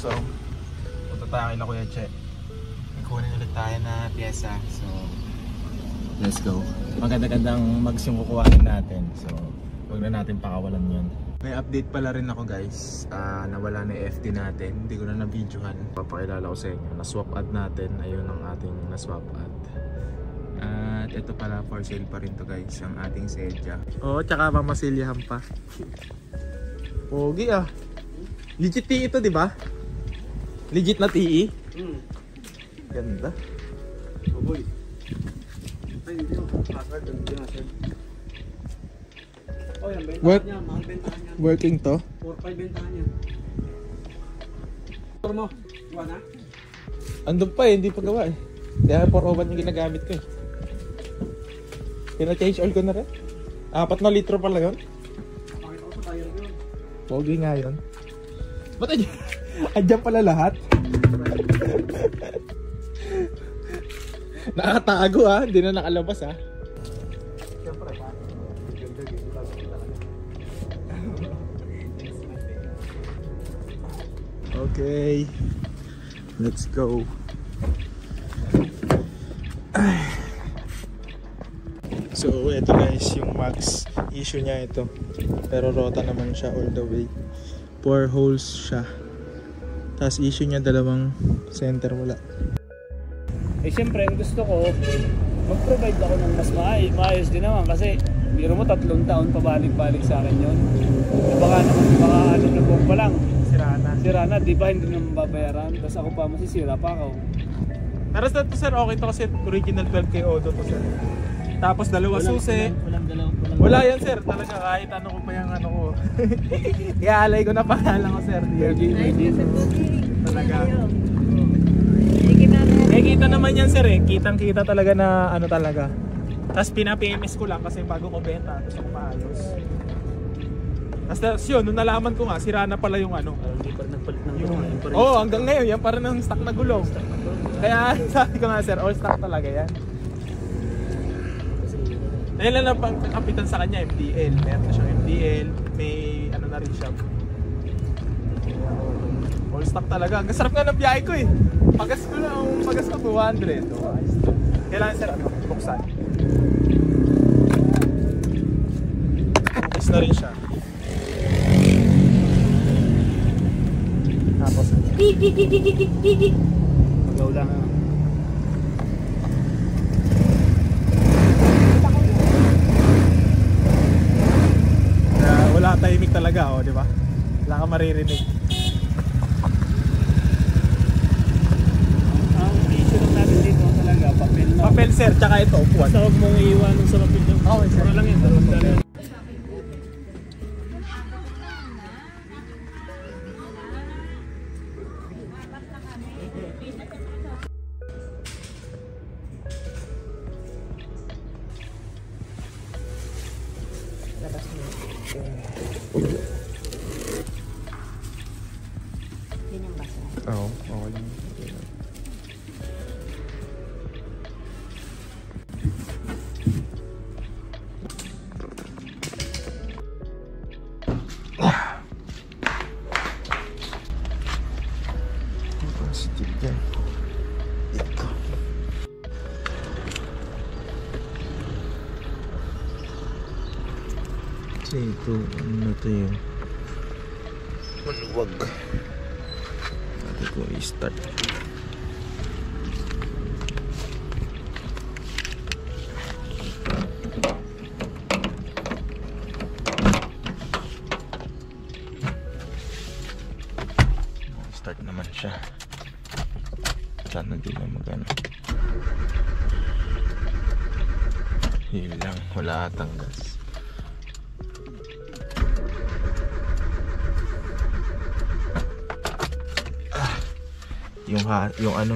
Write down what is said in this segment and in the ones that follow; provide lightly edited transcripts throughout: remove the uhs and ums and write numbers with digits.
So, punta tayo kay na Kuya Che. Ikunin ulit tayo na pyesa. So, let's go. Maganda-gandang mags yung kukuhanin natin. So, huwag na natin pakawalan yun. May update pala rin ako guys. Nawala na yung FT natin. Hindi ko na na-videohan. Papakilala ko sa inyo. Na-swap ad natin. Ayun ang ating na-swap ad. At ito pala for sale pa rin to guys. Ang ating Sedya. Oo, tsaka mamasilyahan pa. Pogi ah. Legit TE ito, di ba? Legit na TE? Ganda. Oh boy. Ay, hindi mo. Password. Oh, yan. Bentahan niya. Mahal bentahan niya. Working to? 4-5 bentahan niya. Motor mo. Iwan ha? Andun pa eh. Hindi pa gawa eh. Kaya 401 yung ginagamit ko eh. Pina-change oil ko na rin. 4 na litro pala yun. Pakita ko sa tire ko yun. Pogi nga yun. Ba't andyan pala lahat? Nakatago ah. Hindi na nakalabas ah. Siyempre, okay. Let's go. So ito guys yung max issue niya ito. Pero rota naman siya all the way. 4 holes siya. Tapos issue niya dalawang center wala. Eh siyempre ang gusto ko mag-provide ako ng mas maayos din naman kasi biro mo 3 taon pabalik-balik sa akin yun. Baka naman ano na buong pa lang sira na, di ba hindi naman babayaran tapos ako pa masisira pa ako. Pero sa to sir okay to kasi original 12K auto to sir. Tapos dalawa susi. Wala yan sir, talaga kahit ano ko pa yung ano ko. Iaalay ko na pangalan ko sir. Talaga. Eh kita naman yan sir eh, kitang kita talaga na ano talaga. Tapos pina-PMS ko lang kasi bago ko benta, gusto ko maayos. Tapos yun, nung nalaman ko nga, sira na pala yung ano. Hindi pa rin nagpalit ng gulong. Oo, hanggang ngayon, yan para ng stock na gulong. Kaya sabi ko nga sir, all stock talaga yan. Dahil lang ang pangkapitan sa kanya, MDL. Meron na siyang MDL, may ano na rin siya. All stock talaga. Ang sarap nga ng biyahe ko eh. Pagas ko 200. Kailangan sir, ano, buksan. Buksan na rin siya. Tapos Magaw lang. wala timing talaga, oh, di ba? Wala ka maririnig. Ang issue lang natin dito talaga, papel na. Papel sir, tsaka ito, upuan. Basta huwag mong iiwan sa papel yung Okay, sir. Puro lang yun, dalawang. Oo, okay lang. Positive dyan. Ito. Kasi ito, ano ito yung maluwag. Natin ko i-start. Start naman siya. Sana din na magano. Yun lang, wala atang gas. Yung ano.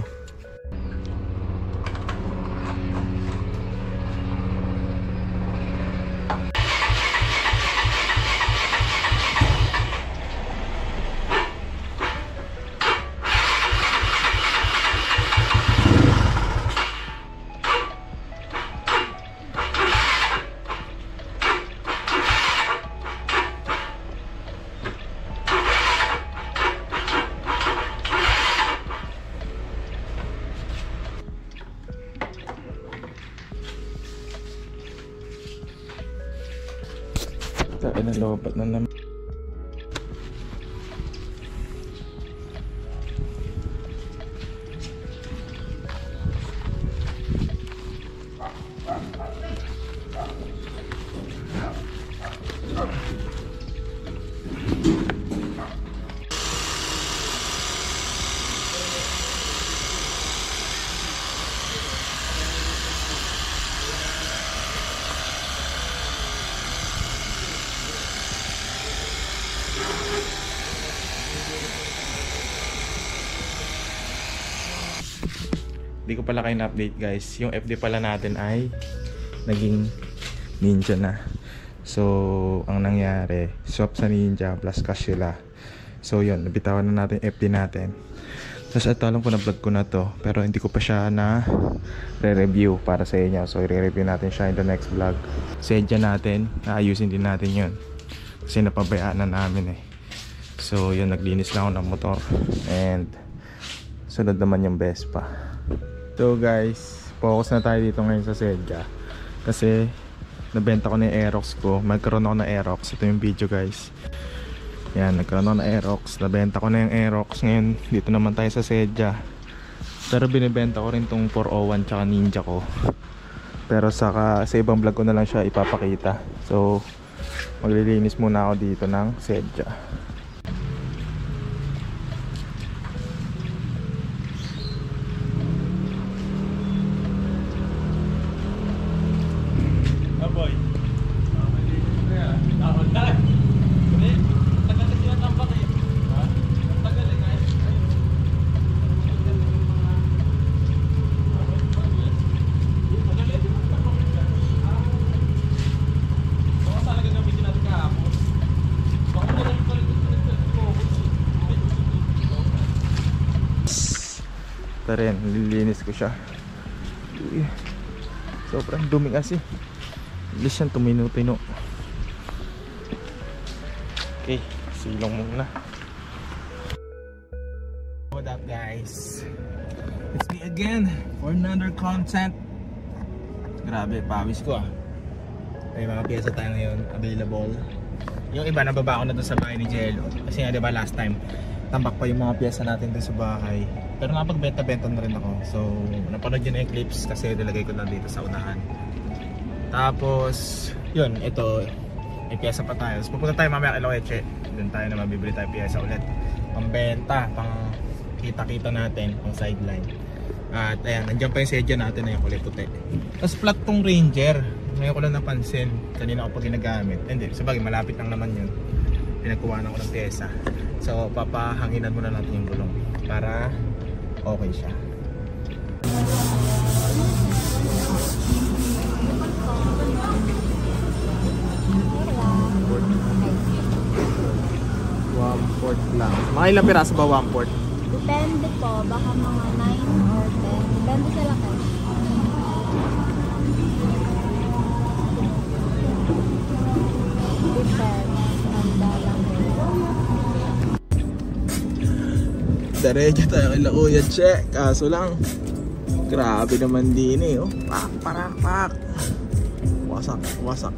nalobat na naman. Hindi ko pala kayo na-update guys. Yung FD pala natin ay naging Ninja na. So, ang nangyari, swap sa Ninja plus Casula. So, yun. Nabitawan na natin FD natin. Tapos ito, alam ko na vlog ko na to. Pero hindi ko pa siya na re-review para sa inyo. So, i-review natin siya in the next vlog. Sedya natin. Naayusin din natin yun. Kasi napabayaan na namin eh. So, yun. Naglinis lang ako ng motor. And sunod naman yung Vespa. So guys, focus na tayo dito ngayon sa Sedya. Kasi nabenta ko na yung Aerox ko. Magkaroon ako ng Aerox. Ito yung video guys. Yan, nagkaroon ako ng Aerox. Nabenta ko na yung Aerox. Ngayon, dito naman tayo sa Sedya. Pero binibenta ko rin tong 401 tsaka Ninja ko. Pero sa ibang vlog ko na lang siya ipapakita. So, maglilinis muna ako dito ng Sedya. Ito rin, nililinis ko siya. Uy, sobrang dumi kasi. Bilis siyang tumino-tino. Okay, silong muna. What up guys? It's me again for another content. Grabe, pawis ko ah. May mga piyesa tayo ngayon available. Yung iba nababa ko na doon sa bahay ni Jello. Kasi nga diba last time tambak pa yung mga piyesa natin doon sa bahay. Pero napagbenta-benta na rin ako. So napanood yun na yung clips kasi nilagay ko lang dito sa unahan. Tapos yun, ito may piyesa pa tayo. So pupunta tayo mamaya kay Loeche. Doon tayo na mabibili tayo piyesa ulit. Pang benta, pang kita-kita natin, pang sideline. At ayan, nandiyan pa yung sedya natin na yung kulay puti. Tapos flat tong Ranger. Ngayon ko lang napansin, kanina ko pa ginagamit. Hindi, sabagay malapit lang naman yun. Pinagkuhanan ko ng pyesa. So papahanginan muna natin yung gulong para okay siya. One-fourth lang. Mga ilang piraso ba one-fourth? Depende po, baka mga 9 or 10. Depende sa laki. Diretso tayo kay Kuya Che. Kaso lang, grabe naman din eh. Oh. Pak, parak, pak. Wasak, wasak.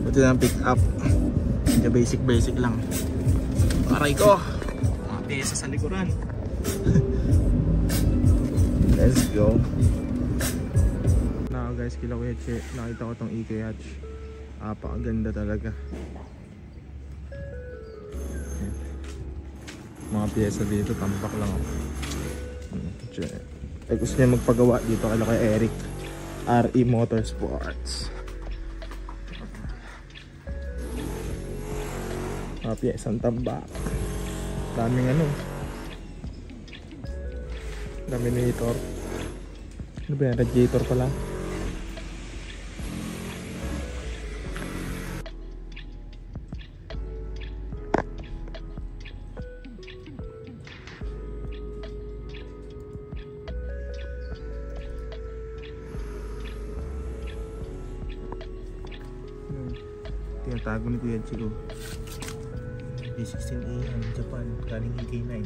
Ito na pick up. Medyo basic lang. Aray ko, mga piyesa sa likuran. Let's go. Now guys, kila Kuya Che, nakita ko tong EK hatch. Apakaganda talaga. Mga piyesa dito, tampak lang ako. Gusto niya magpagawa dito kay Eric, RE Motorsports. Mga piyesang tambak. Daming ano, laminator. Ano ba yan? Radiator pala. Tinatago ni Kuya Chico. B16A yan, Japan, galing EK9.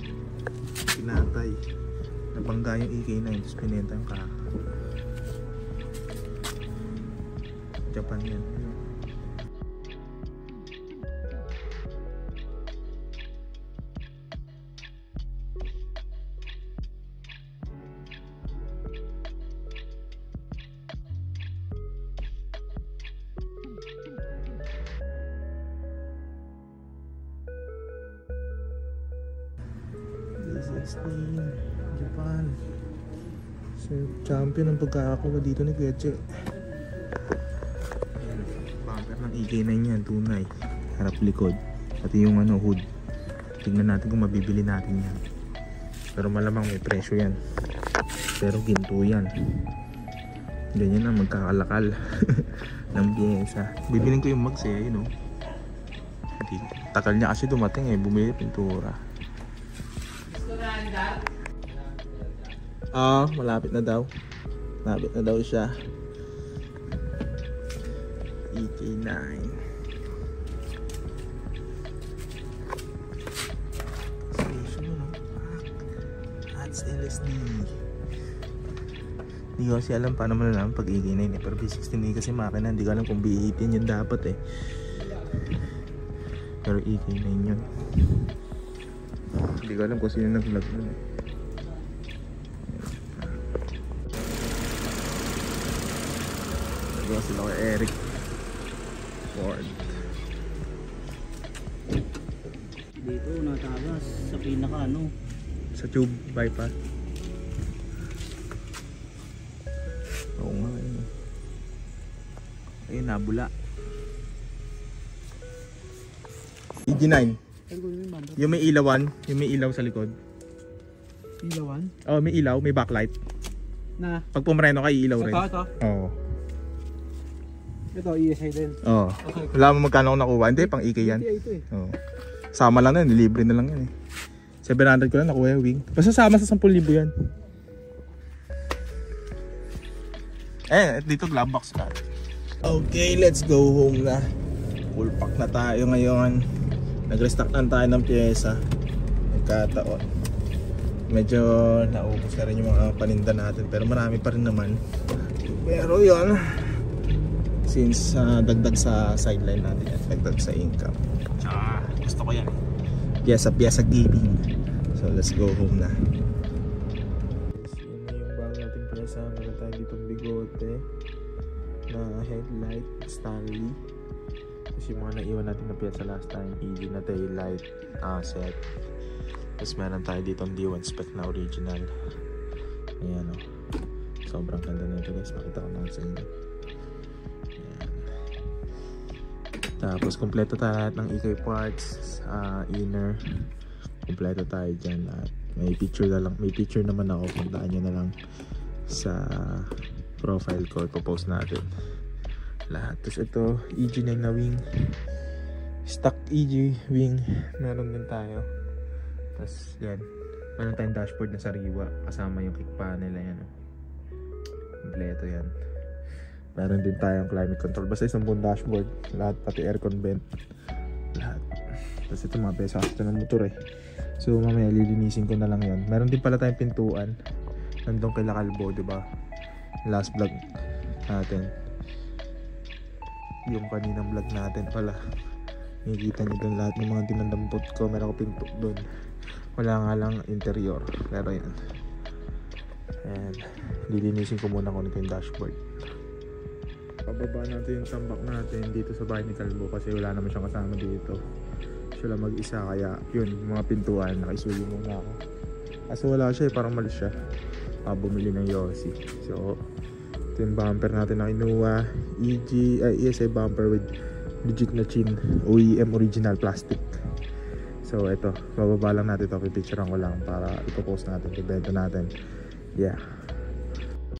Pinatay. Nabangga yung EK9, tapos pinenta yung kaka. Japan yan. Celestine, Japan. So, champion ang pagkakakuha dito ni Kuya Che. Ayan, bumper ng EK9 yan, tunay. Harap likod. Pati yung hood. Tingnan natin kung mabibili natin yan. Pero malamang may presyo yan. Pero ginto yan. Ganyan ang magkakalakal ng pyesa. Bibilin ko yung mags eh, yun o. Takal niya kasi dumating eh, bumili pintura. Malapit na daw. Malapit na daw siya. EK9. That's LSD. Hindi ko kasi alam paano malalaman pag EK9 eh. Pero B16 kasi makina, hindi ko alam kung B18 yun dapat eh. Pero EK9 yun. Hindi ko alam kung sino nag-vlog nun eh. Nagawa sila kay Eric Ford. Dito natagas sa pinaka ano. Sa tube bypass. Oo nga yun. Ayun, nabula. EG9. Yung may ilawan, yung may ilaw sa likod. Ilawan? Oh, may ilaw, may backlight. Na? Pag pumareno ka, iilaw rin. Ito? Oo. Ito, ESI din. Oo. Okay. Wala mo magkano ako nakuha. Hindi, pang EK yan. Ito eh. Oo. Sama lang na yun, libre na lang yan eh. 700 ko lang nakuha yung wing. Basta sama sa 10,000 yan. Dito glove box ka. Okay, let's go home na. Full pack na tayo ngayon. Nag-restock lang tayo ng pyesa. Nagkataon. Medyo naubos na rin yung mga paninda natin. Pero marami pa rin naman. Pero yun, since dagdag sa sideline natin yan, dagdag sa income. Tsaka gusto ko yan. Pyesa giving. So let's go home na. Yun na yung bago natin pyesa. Meron tayo dito bigote na headlight Stanley. Tapos yung mga naiwan natin na pyesa last time, EG na taillight set. Tapos meron tayo dito ang D1 spec na original. Ayan o. Sobrang ganda nito guys. Makita ko na sa inyo. Ayan. Tapos kompleto tayo lahat ng EK parts, inner. Kompleto tayo dyan lahat. May picture na lang. May picture naman ako. Puntaan nyo na lang sa profile ko. Ipopost natin lahat. Tapos ito, EG9 na wing. Stock EG wing. Meron din tayo. Tapos yan. Meron tayong dashboard na sariwa. Kasama yung kick panel. Yan. Kompleto yan. Meron din tayong climate control. Basta isang buong dashboard. Lahat, pati aircon vent. Lahat. Tapos ito mga pesa ito ng motor eh. So mamaya lilinisin ko na lang yan. Meron din pala tayong pintuan. Nandun kay Lakalbo, diba? Last vlog natin. Yung kaninang vlog natin pala. Nakikita nyo doon lahat ng mga dinandampot ko. Meron ko pinto doon. Wala nga lang interior. Pero yan. And lilinisin ko muna kung ito yung dashboard. Pababa natin yung tambak natin dito sa bahay ni Kalbo kasi wala naman siyang kasama dito. Siya lang mag-isa kaya yun, mga pintuan nakisuyo muna ako. Kasi wala siya parang malis siya. Bumili ng Yossi. So ito yung bumper natin na kinuha. ESI bumper with legit na chin. OEM original plastic. So ito, bababa lang natin ito. Pipicturean ko lang para ipopost natin, ibenta natin. Yeah.